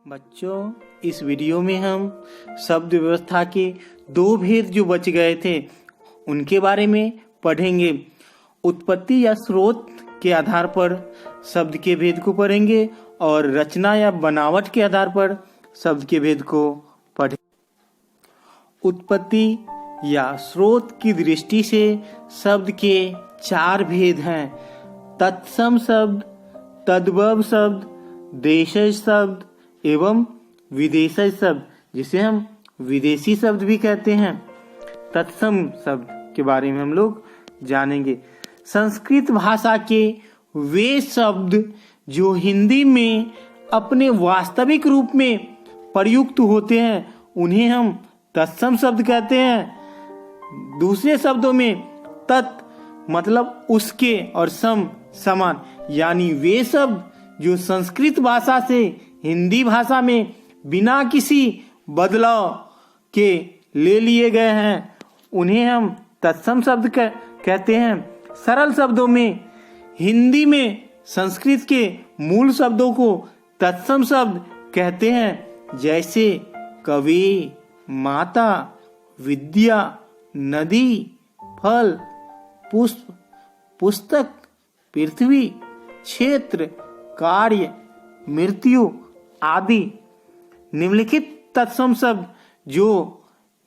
बच्चों, इस वीडियो में हम शब्द व्यवस्था के दो भेद जो बच गए थे उनके बारे में पढ़ेंगे। उत्पत्ति या स्रोत के आधार पर शब्द के भेद को पढ़ेंगे और रचना या बनावट के आधार पर शब्द के भेद को पढ़ेंगे। उत्पत्ति या स्रोत की दृष्टि से शब्द के चार भेद हैं: तत्सम शब्द, तद्भव शब्द, देशज शब्द एवं विदेशज शब्द, जिसे हम विदेशी शब्द भी कहते हैं। तत्सम शब्द के बारे में हम लोग जानेंगे। संस्कृत भाषा के वे शब्द जो हिंदी में अपने वास्तविक रूप में प्रयुक्त होते हैं उन्हें हम तत्सम शब्द कहते हैं। दूसरे शब्दों में तत् मतलब उसके और सम समान, यानी वे शब्द जो संस्कृत भाषा से हिंदी भाषा में बिना किसी बदलाव के ले लिए गए हैं उन्हें हम तत्सम शब्द कहते हैं। सरल शब्दों में हिंदी में संस्कृत के मूल शब्दों को तत्सम शब्द कहते हैं, जैसे कवि, माता, विद्या, नदी, फल, पुष्प, पुस्तक, पृथ्वी, क्षेत्र, कार्य, मृत्यु आदि। निम्नलिखित तत्सम शब्द जो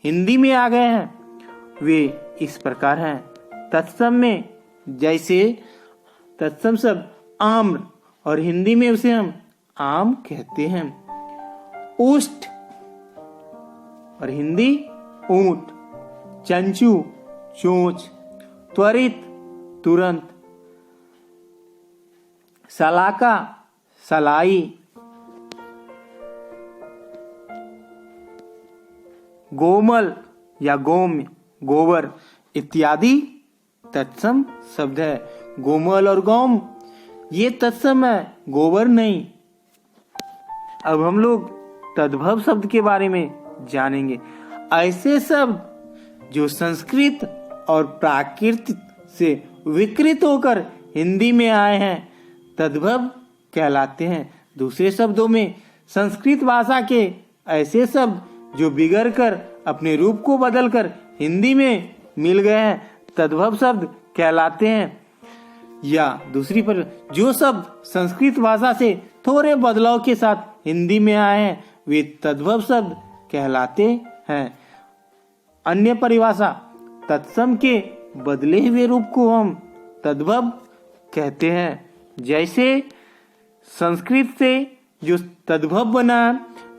हिंदी में आ गए हैं वे इस प्रकार हैं। तत्सम में जैसे तत्सम शब्द आम्र, और हिंदी में उसे हम आम कहते हैं। उष्ट और हिंदी ऊंट, चंचू चोंच, त्वरित तुरंत, सलाका सलाई, गोमल या गोम्य गोबर इत्यादि तत्सम शब्द है। गोमल और गौम ये तत्सम है, गोबर नहीं। अब हम लोग तद्भव शब्द के बारे में जानेंगे। ऐसे शब्द जो संस्कृत और प्राकृत से विकृत होकर हिंदी में आए हैं तद्भव कहलाते हैं। दूसरे शब्दों में संस्कृत भाषा के ऐसे शब्द जो बिगड़ कर अपने रूप को बदलकर हिंदी में मिल गए हैं तद्भव शब्द कहलाते हैं। या दूसरी पर जो शब्द संस्कृत भाषा से थोड़े बदलाव के साथ हिंदी में आए हैं वे तद्भव शब्द कहलाते हैं। अन्य परिभाषा, तत्सम के बदले हुए रूप को हम तद्भव कहते हैं। जैसे संस्कृत से जो तद्भव बना,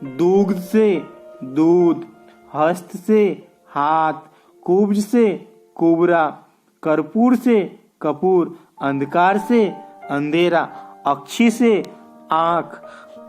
दुग्ध से दूध, हस्त से हाथ, कुब्ज से कुबरा, कर्पूर से कपूर, अंधकार से अंधेरा, अक्षी से आंख,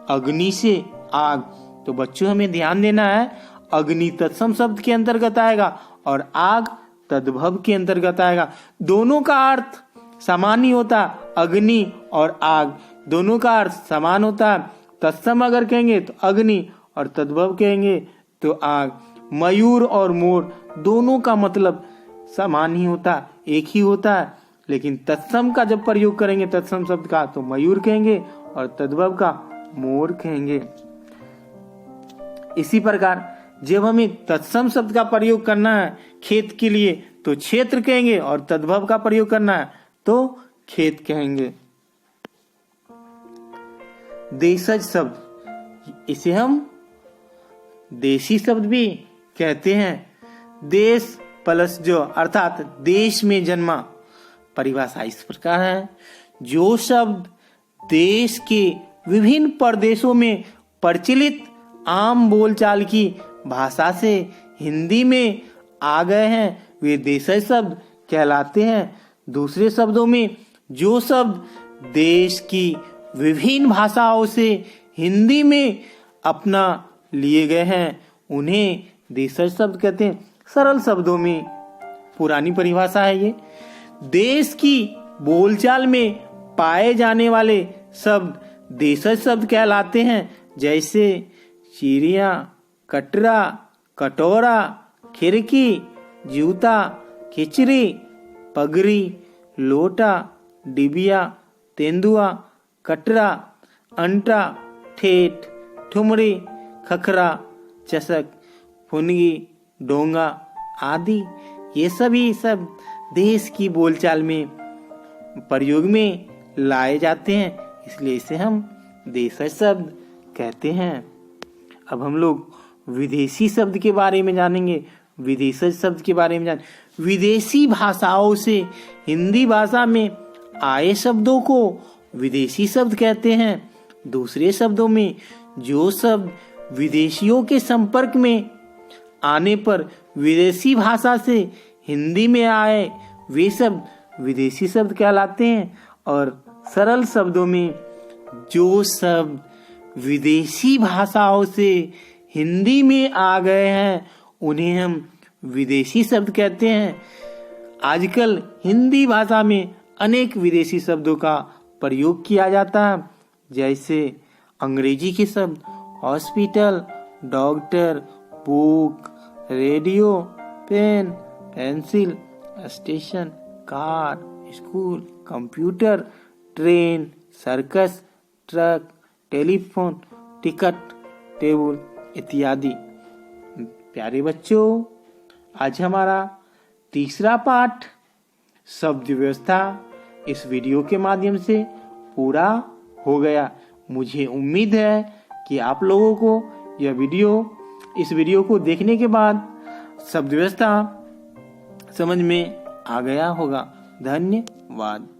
अग्नि से आग। तो बच्चों हमें ध्यान देना है, अग्नि तत्सम शब्द के अंतर्गत आएगा और आग तद्भव के अंतर्गत आएगा। दोनों का अर्थ समान ही होता, अग्नि और आग दोनों का अर्थ समान होता है। तत्सम अगर कहेंगे तो अग्नि और तद्भव कहेंगे तो आग। मयूर और मोर दोनों का मतलब समान ही होता, एक ही होता है, लेकिन तत्सम का जब प्रयोग करेंगे तत्सम शब्द का तो मयूर कहेंगे और तद्भव का मोर कहेंगे। इसी प्रकार जब हमें तत्सम शब्द का प्रयोग करना है खेत के लिए तो क्षेत्र कहेंगे और तद्भव का प्रयोग करना है तो खेत कहेंगे। देशज शब्द, इसे हम देशी शब्द भी कहते हैं। देश प्लस जो अर्थात देश में जन्मा। परिभाषा इस प्रकार है, जो शब्द देश के विभिन्न प्रदेशों में प्रचलित आम बोलचाल की भाषा से हिंदी में आ गए हैं वे देशज शब्द कहलाते हैं। दूसरे शब्दों में जो शब्द देश की विभिन्न भाषाओं से हिंदी में अपना लिए गए हैं उन्हें देशज शब्द कहते हैं। सरल शब्दों में पुरानी परिभाषा है ये, देश की बोलचाल में पाए जाने वाले शब्द देशज शब्द कहलाते हैं। जैसे चिड़िया, कटरा, कटोरा, खिड़की, जूता, खिचड़ी, पगड़ी, लोटा, डिबिया, तेंदुआ, कटरा, अंटा, ठेठ, ठुमरी, खखरा, चषक, फुनगी, डोंगा आदि ये सभी सब देश की बोलचाल में प्रयोग में लाए जाते हैं, इसलिए इसे हम देशज शब्द कहते हैं। अब हम लोग विदेशी शब्द के बारे में जानेंगे। विदेशज शब्द के बारे में विदेशी भाषाओं से हिंदी भाषा में आए शब्दों को विदेशी शब्द कहते हैं। दूसरे शब्दों में जो शब्द विदेशियों के संपर्क में आने पर विदेशी भाषा से हिंदी में आए वे शब्द विदेशी शब्द कहलाते हैं। और सरल शब्दों में जो शब्द विदेशी भाषाओं से हिंदी में आ गए हैं उन्हें हम विदेशी शब्द कहते हैं। आजकल हिंदी भाषा में अनेक विदेशी शब्दों का प्रयोग किया जाता है, जैसे अंग्रेजी के शब्द hospital, doctor, book, radio, pen, pencil, station, car, school, computer, train, circus, truck, telephone, ticket, table इत्यादि। प्यारे बच्चों, आज हमारा तीसरा पाठ शब्द व्यवस्था इस वीडियो के माध्यम से पूरा हो गया। मुझे उम्मीद है कि आप लोगों को इस वीडियो को देखने के बाद शब्द व्यवस्था समझ में आ गया होगा। धन्यवाद।